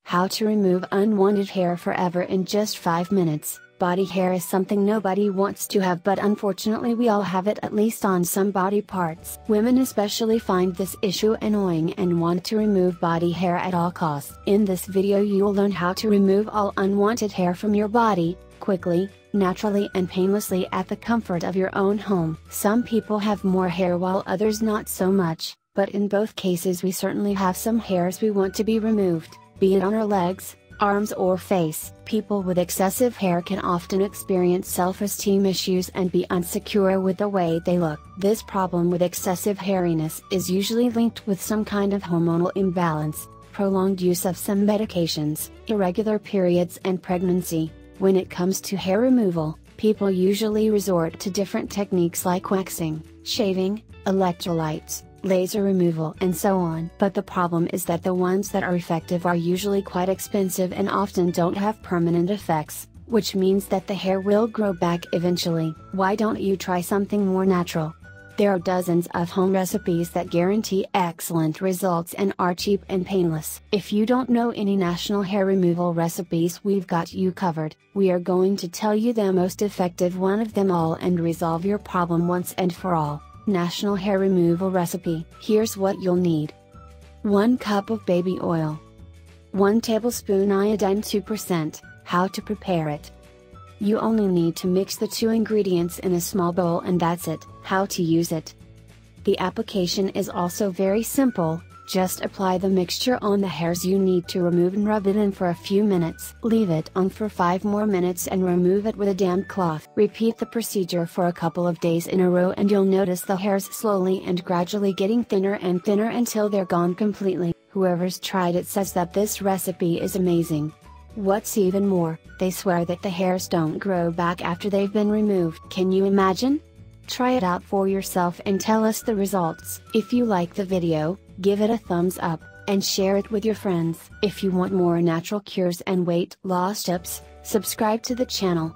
How to remove unwanted hair forever in just 5 minutes. Body hair is something nobody wants to have, but unfortunately we all have it, at least on some body parts. Women especially find this issue annoying and want to remove body hair at all costs. In this video you'll learn how to remove all unwanted hair from your body, quickly, naturally and painlessly at the comfort of your own home. Some people have more hair while others not so much, but in both cases we certainly have some hairs we want to be removed, be it on our legs, arms or face. People with excessive hair can often experience self-esteem issues and be insecure with the way they look. This problem with excessive hairiness is usually linked with some kind of hormonal imbalance, prolonged use of some medications, irregular periods and pregnancy. When it comes to hair removal, people usually resort to different techniques like waxing, shaving, electrolytes, laser removal and so on. But the problem is that the ones that are effective are usually quite expensive and often don't have permanent effects, which means that the hair will grow back eventually. Why don't you try something more natural? There are dozens of home recipes that guarantee excellent results and are cheap and painless. If you don't know any natural hair removal recipes, we've got you covered. We are going to tell you the most effective one of them all and resolve your problem once and for all. Natural hair removal recipe. Here's what you'll need. 1 cup of baby oil. 1 tablespoon iodine 2%. How to prepare it. You only need to mix the 2 ingredients in a small bowl and that's it. How to use it. The application is also very simple. Just apply the mixture on the hairs you need to remove and rub it in for a few minutes. Leave it on for 5 more minutes and remove it with a damp cloth. Repeat the procedure for a couple of days in a row and you'll notice the hairs slowly and gradually getting thinner and thinner until they're gone completely. Whoever's tried it says that this recipe is amazing. What's even more, they swear that the hairs don't grow back after they've been removed. Can you imagine? Try it out for yourself and tell us the results. If you like the video, give it a thumbs up, and share it with your friends. If you want more natural cures and weight loss tips, subscribe to the channel.